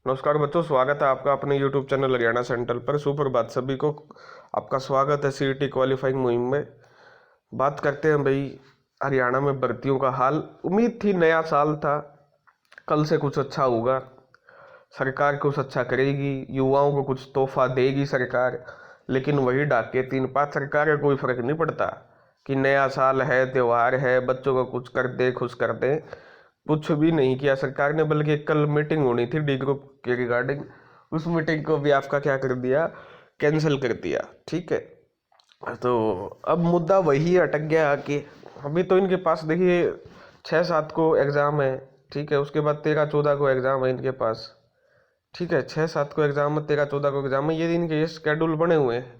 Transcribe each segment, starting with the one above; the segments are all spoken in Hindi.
नमस्कार बच्चों, स्वागत है आपका अपने YouTube चैनल हरियाणा सेंट्रल पर। सुप्रभात सभी को। आपका स्वागत है सीईटी क्वालिफाइंग मुहिम में। बात करते हैं भाई हरियाणा में भर्तियों का हाल। उम्मीद थी नया साल था, कल से कुछ अच्छा होगा, सरकार कुछ अच्छा करेगी, युवाओं को कुछ तोहफा देगी सरकार। लेकिन वही डाके तीन पाँच सरकार का कोई फर्क नहीं पड़ता कि नया साल है, त्यौहार है, बच्चों को कुछ कर दे, खुश कर दे। कुछ भी नहीं किया सरकार ने, बल्कि कल मीटिंग होनी थी डी ग्रुप के रिगार्डिंग, उस मीटिंग को भी आपका क्या कर दिया, कैंसिल कर दिया। ठीक है, तो अब मुद्दा वही अटक गया कि अभी तो इनके पास देखिए 6-7 को एग्ज़ाम है। ठीक है, उसके बाद 13-14 को एग्ज़ाम है इनके पास। ठीक है, 6-7 को एग्ज़ाम है, 13-14 को एग्ज़ाम है, ये इनके ये स्केड्यूल बने हुए हैं।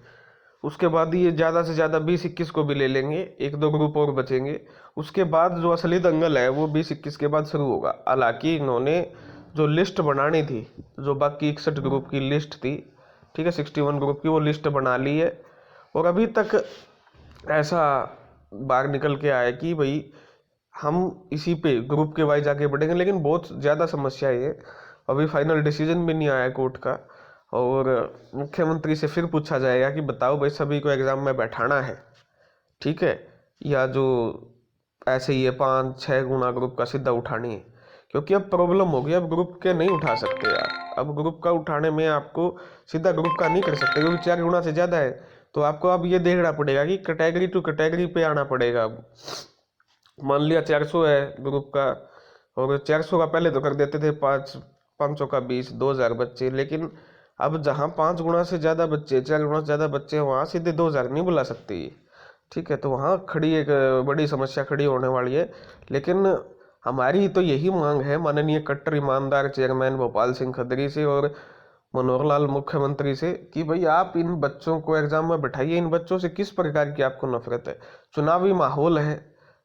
उसके बाद ये ज़्यादा से ज़्यादा 20-21 को भी ले लेंगे, एक दो ग्रुप और बचेंगे। उसके बाद जो असली दंगल है वो 20-21 के बाद शुरू होगा। हालांकि इन्होंने जो लिस्ट बनानी थी, जो बाकी 61 ग्रुप की लिस्ट थी, ठीक है, 61 ग्रुप की, वो लिस्ट बना ली है। और अभी तक ऐसा बाहर निकल के आया कि भाई हम इसी पे ग्रुप के वाइज आगे बढ़ेंगे। लेकिन बहुत ज़्यादा समस्या है, अभी फाइनल डिसीजन भी नहीं आया कोर्ट का। और मुख्यमंत्री से फिर पूछा जाएगा कि बताओ भाई सभी को एग्ज़ाम में बैठाना है, ठीक है, या जो ऐसे ही है 5-6 गुना ग्रुप का सीधा उठानी है। क्योंकि अब प्रॉब्लम हो गई, अब ग्रुप के नहीं उठा सकते आप। अब ग्रुप का उठाने में आपको सीधा ग्रुप का नहीं कर सकते, क्योंकि 4 गुना से ज़्यादा है। तो आपको अब ये देखना पड़ेगा कि कैटेगरी टू कैटेगरी पे आना पड़ेगा। अब मान लिया 400 है ग्रुप का, और 400 का पहले तो कर देते थे 500 का 20, 2000 बच्चे। लेकिन अब जहाँ 5 गुना से ज़्यादा बच्चे, 4 गुना से ज़्यादा बच्चे हैं, वहाँ सीधे 2000 नहीं बुला सकते ये। ठीक है, तो वहाँ खड़ी एक बड़ी समस्या खड़ी होने वाली है। लेकिन हमारी तो यही मांग है माननीय कट्टर ईमानदार चेयरमैन भोपाल सिंह खदरी से और मनोहर लाल मुख्यमंत्री से कि भाई आप इन बच्चों को एग्जाम में बैठाइए। इन बच्चों से किस प्रकार की आपको नफरत है? चुनावी माहौल है,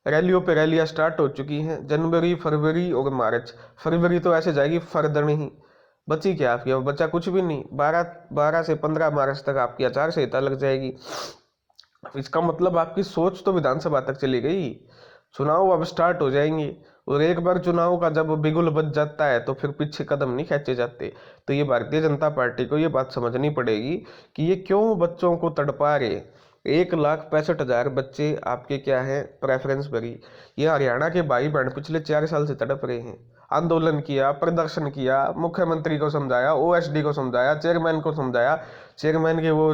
रैलियों पे रैलियां स्टार्ट हो चुकी हैं, जनवरी, फरवरी और मार्च। फरवरी तो ऐसे जाएगी फरदन ही, बची क्या आपकी? अब बचा कुछ भी नहीं। 12 से 15 मार्च तक आपकी आचार संहिता लग जाएगी। इसका मतलब आपकी सोच तो विधानसभा तक चली गई। चुनाव अब स्टार्ट हो जाएंगे, और एक बार चुनाव का जब बिगुल बज जाता है तो फिर पीछे कदम नहीं खींचे जाते। तो ये भारतीय जनता पार्टी को ये बात समझनी पड़ेगी कि ये क्यों बच्चों को तड़पा रहे। 1,65,000 बच्चे आपके क्या है प्रेफरेंस भरी। ये हरियाणा के भाई बहन पिछले 4 साल से तड़प रहे हैं। आंदोलन किया, प्रदर्शन किया, मुख्यमंत्री को समझाया, ओएसडी को समझाया, चेयरमैन को समझाया। चेयरमैन के वो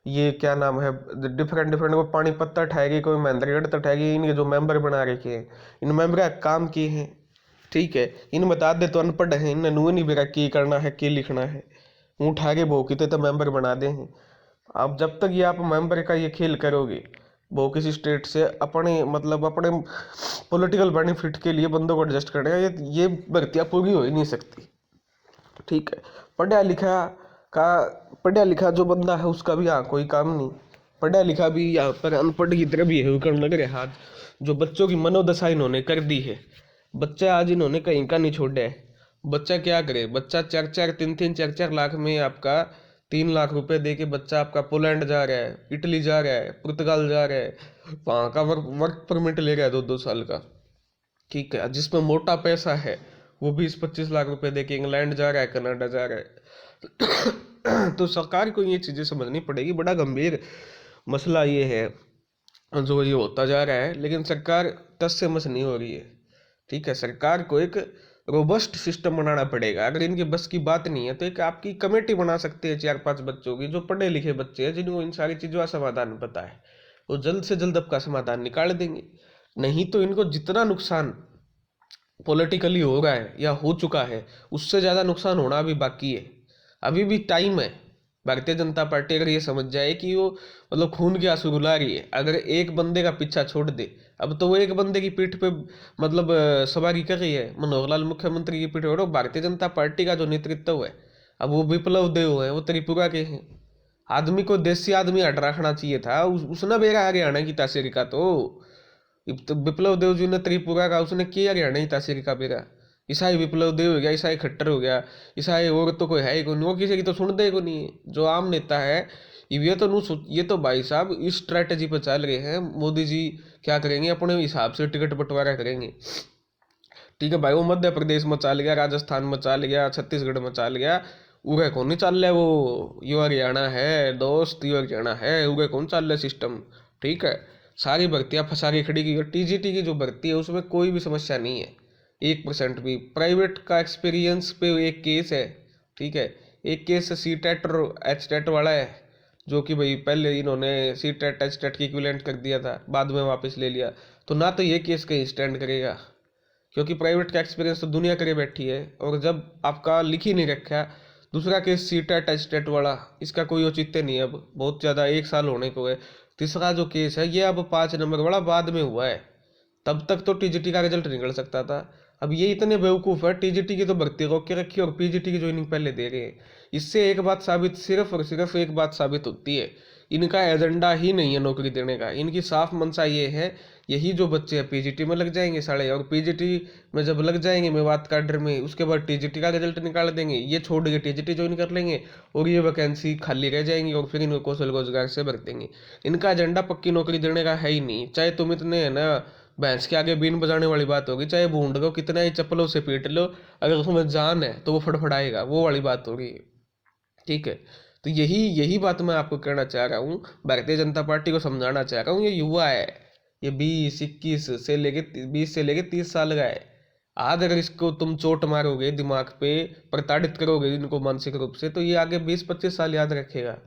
ये क्या नाम है, डिफरेंट डिफरेंट, कोई पानीपत उठाएगी, कोई महेंद्रगढ़ उठाएगी। इनके जो मेंबर बना रखे हैं, इन मेंबर का काम किए हैं। ठीक है, इन बता दे तो अनपढ़ है, इन नुए नहीं बेरा की करना है, की लिखना है, उठा के वो कितने तो मेंबर बना दे हैं। अब जब तक ये आप मेंबर का ये खेल करोगे, वो किसी स्टेट से अपने मतलब अपने पॉलिटिकल बेनिफिट के लिए बंदों को एडजस्ट करेगा, ये भर्तियाँ पूरी हो ही नहीं सकती। ठीक है, पढ़ा लिखा का पढ़ा लिखा जो बंदा है उसका भी यहाँ कोई काम नहीं। पढ़ा लिखा भी यहाँ पर अनपढ़ की तरह बिहेव करने लग रहे हाथ। जो बच्चों की मनोदशा इन्होंने कर दी है, बच्चा आज इन्होंने कहीं का नहीं छोड़ा है। बच्चा क्या करे? बच्चा 4-4, 3-3, 4-4 लाख में आपका 3 लाख रुपए दे के बच्चा आपका पोलैंड जा रहा है, इटली जा रहा है, पुर्तगाल जा रहा है, वहाँ का वर्क परमिट ले रहा है 2-2 साल का। ठीक है, जिसमें मोटा पैसा है वो 20-25 लाख रुपए दे के इंग्लैंड जा रहा है, कनाडा जा रहा है। तो सरकार को ये चीज़ें समझनी पड़ेगी। बड़ा गंभीर मसला ये है जो ये होता जा रहा है, लेकिन सरकार टस से मस नहीं हो रही है। ठीक है, सरकार को एक रोबस्ट सिस्टम बनाना पड़ेगा। अगर इनके बस की बात नहीं है तो एक आपकी कमेटी बना सकते हैं 4-5 बच्चों की, जो पढ़े लिखे बच्चे हैं, जिनको इन सारी चीज़ों का समाधान पता है, वो जल्द से जल्द आपका समाधान निकाल देंगे। नहीं तो इनको जितना नुकसान पॉलिटिकली हो रहा है या हो चुका है, उससे ज़्यादा नुकसान होना अभी बाकी है। अभी भी टाइम है। भारतीय जनता पार्टी अगर ये समझ जाए कि वो मतलब खून के आंसू रुला रही है, अगर एक बंदे का पीछा छोड़ दे, अब तो वो एक बंदे की पीठ पे मतलब सवारी कर रही है, मनोहर लाल मुख्यमंत्री की पीठ पे। और भारतीय जनता पार्टी का जो नेतृत्व है, अब वो विप्लव देव है, वो त्रिपुरा के हैं। आदमी को देसी आदमी हट रखना चाहिए था, उसने बेरा हरियाणा की तासीर का तो विप्लव देव जी ने त्रिपुरा का उसने किया हरियाणा की तासीर का बेरा। ईसाई विप्लव देव हो गया, ईसाई खट्टर हो गया, ईसाई और तो कोई है ही को नहीं, वो किसी की तो सुनते ही को नहीं है। जो आम नेता है ये तो नहीं ये तो भाई साहब इस स्ट्रैटेजी पर चल रहे हैं। मोदी जी क्या करेंगे? अपने हिसाब से टिकट बंटवारा करेंगे। ठीक है भाई, वो मध्य प्रदेश में चाल गया, राजस्थान में चाल गया, छत्तीसगढ़ में चाल गया, उगे कौन नहीं चाल रहा वो, यो हरियाणा है दोस्त, यो हरियाणा है, उगे कौन चाल रहा सिस्टम। ठीक है, सारी भर्तियां फंसा के खड़ी की, और टीजीटी की जो भर्ती है उसमें कोई भी समस्या नहीं है 1% भी। प्राइवेट का एक्सपीरियंस पे एक केस है, ठीक है, एक केस सी टेट और एच टेट वाला है, जो कि भाई पहले इन्होंने सी टेट एच टेट की इक्विवेलेंट कर दिया था, बाद में वापस ले लिया। तो ना तो ये केस कहीं स्टैंड करेगा, क्योंकि प्राइवेट का एक्सपीरियंस तो दुनिया करे बैठी है, और जब आपका लिख ही नहीं रखा। दूसरा case CTET HTET वाला, इसका कोई औचित्य नहीं है, अब बहुत ज़्यादा 1 साल होने को है। तीसरा जो केस है ये अब 5 नंबर वाला बाद में हुआ है, तब तक तो टीजीटी का रिजल्ट निकल सकता था। अब ये इतने बेवकूफ़ है, टीजीटी की तो भर्ती रोक के रखी और पीजीटी की ज्वाइनिंग पहले दे रहे हैं। इससे एक बात साबित, सिर्फ और सिर्फ एक बात साबित होती है, इनका एजेंडा ही नहीं है नौकरी देने का। इनकी साफ मंशा ये है, यही जो बच्चे हैं पीजीटी में लग जाएंगे साले, और पीजीटी में जब लग जाएंगे मेवात काडर में, उसके बाद टीजीटी का रिजल्ट निकाल देंगे, ये छोड़ के टीजीटी ज्वाइन कर लेंगे, और ये वैकेंसी खाली रह जाएंगी, और फिर इनको कौशल रोजगार से भर देंगे। इनका एजेंडा पक्की नौकरी देने का है ही नहीं। चाहे तुम इतने है ना भैंस के आगे बीन बजाने वाली बात होगी, चाहे भूंड को कितना ही चप्पलों से पीट लो, अगर उसमें जान है तो वो फड़फड़ाएगा, वो वाली बात होगी। ठीक है, तो यही यही बात मैं आपको कहना चाह रहा हूँ, भारतीय जनता पार्टी को समझाना चाह रहा हूँ। ये युवा है, ये 20 21 से लेके 30 साल का है। आज अगर इसको तुम चोट मारोगे दिमाग पे, प्रताड़ित करोगे इनको मानसिक रूप से, तो ये आगे 20 25 साल याद रखेगा।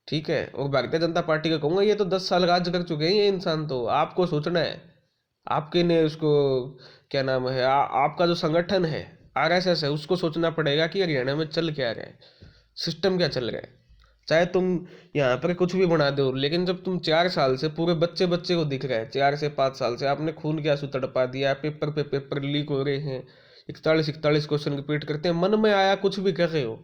ठीक है, और भारतीय जनता पार्टी का कहूँगा, ये तो 10 साल राज कर चुके हैं ये इंसान, तो आपको सोचना है। आपके ने उसको क्या नाम है, आपका जो संगठन है आरएसएस है, उसको सोचना पड़ेगा कि हरियाणा में चल क्या रहा है, सिस्टम क्या चल रहा है। चाहे तुम यहाँ पर कुछ भी बना दो, लेकिन जब तुम 4 साल से पूरे बच्चे बच्चे को दिख रहा है, 4 से 5 साल से आपने खून के आंसू तड़पा दिया, पेपर पे पेपर लीक हो रहे हैं, 41 41 क्वेश्चन रिपीट करते हैं, मन में आया कुछ भी कर रहे हो,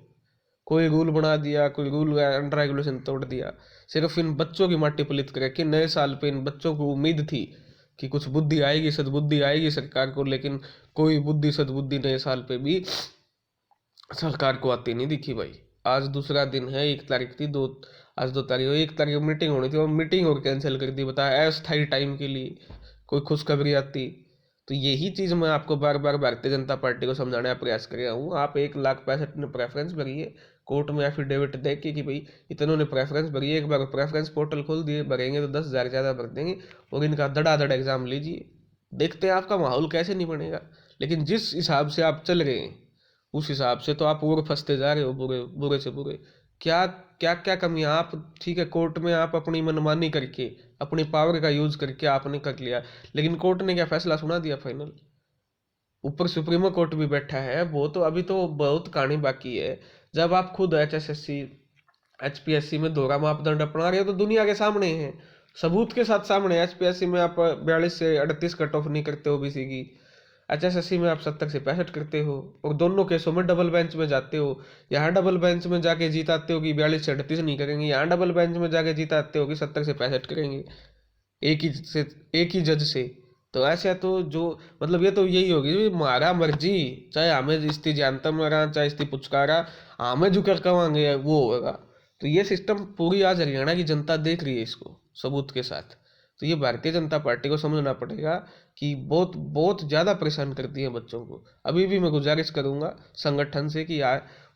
कोई रूल बना दिया, कोई रूल अंडर रेगुलेशन तोड़ दिया, सिर्फ इन बच्चों की माटी पलित करे कि नए साल पे इन बच्चों को उम्मीद थी कि कुछ बुद्धि आएगी, सद्बुद्धि आएगी सरकार को, लेकिन कोई बुद्धि सद्बुद्धि नए साल पे भी सरकार को आती नहीं दिखी भाई। आज दूसरा दिन है, 1 तारीख थी, दो, आज 2 तारीख, 1 तारीख को मीटिंग होनी थी और मीटिंग और कैंसिल कर दी, बताया अस्थायी टाइम के लिए, कोई खुशखबरी आती। तो यही चीज़ मैं आपको बार बार भारतीय जनता पार्टी को समझाने का प्रयास कर रहा हूँ। आप 1,65,000 ने प्रेफरेंस भरिए, कोर्ट में एफिडेविट दे के कि भाई इतनों ने प्रेफरेंस भरी है, एक बार प्रेफरेंस पोर्टल खोल दिए, भरेंगे तो 10,000 ज़्यादा भर देंगे, और इनका धड़ाधड़ एग्जाम लीजिए, देखते हैं आपका माहौल कैसे नहीं बनेगा। लेकिन जिस हिसाब से आप चल रहे हैं उस हिसाब से तो आप और फंसते जा रहे हो, बुरे बुरे से बुरे। क्या क्या क्या कमियां आप, ठीक है, कोर्ट में आप अपनी मनमानी करके, अपनी पावर का यूज करके आपने कर लिया, लेकिन कोर्ट ने क्या फैसला सुना दिया फाइनल? ऊपर सुप्रीमो कोर्ट भी बैठा है, वो तो अभी तो बहुत कहानी बाकी है। जब आप खुद एचएसएससी एचपीएससी में दोहरा मापदंड अपना रहे हो तो दुनिया के सामने है, सबूत के साथ सामने। एचपीएससी में आप 42 से 38 कट ऑफ नहीं करते ओबीसी की, एचएसएससी में आप 70 से 65 करते हो, और दोनों केसों में डबल बेंच में जाते हो। यहाँ डबल बेंच में जाके जीताते हो कि 42 से 38 नहीं करेंगे, यहाँ डबल बेंच में जाके जीताते हो कि 70 से 65 करेंगे, एक ही से, एक ही जज से। तो ऐसा तो जो मतलब ये तो यही होगी मारा मर्जी, चाहे हमें इस्ती जानता मरा, चाहे इस्ती पुचकारा, हमें जो कर कमाएंगे वो होगा। तो ये सिस्टम पूरी आज हरियाणा की जनता देख रही है इसको सबूत के साथ। तो ये भारतीय जनता पार्टी को समझना पड़ेगा कि बहुत बहुत ज़्यादा परेशान करती है बच्चों को। अभी भी मैं गुजारिश करूंगा संगठन से कि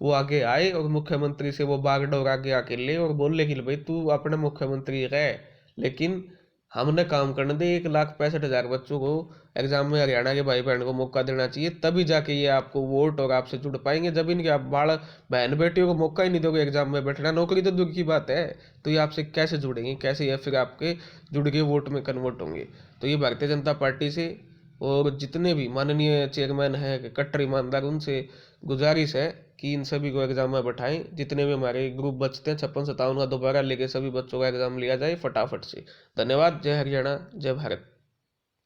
वो आगे आए और मुख्यमंत्री से वो बागडोर आगे आके ले और बोले कि भाई तू अपने मुख्यमंत्री रहे, लेकिन हमने काम करने दे। 1,65,000 बच्चों को एग्जाम में हरियाणा के भाई बहन को मौका देना चाहिए, तभी जाके ये आपको वोट और आपसे जुड़ पाएंगे। जब इनके आप बाल बहन बेटियों को मौका ही नहीं दोगे एग्जाम में बैठना, नौकरी तो दूर की बात है, तो ये आपसे कैसे जुड़ेंगे, कैसे या फिर आपके जुड़ के वोट में कन्वर्ट होंगे। तो ये भारतीय जनता पार्टी से और जितने भी माननीय चेयरमैन हैं कट्टर ईमानदार, उनसे गुजारिश है कि इन सभी को एग्जाम में बैठाएं। जितने भी हमारे ग्रुप बचते हैं 56 57 का, दोबारा लेके सभी बच्चों का एग्जाम लिया जाए फटाफट से। धन्यवाद। जय हरियाणा, जय भारत।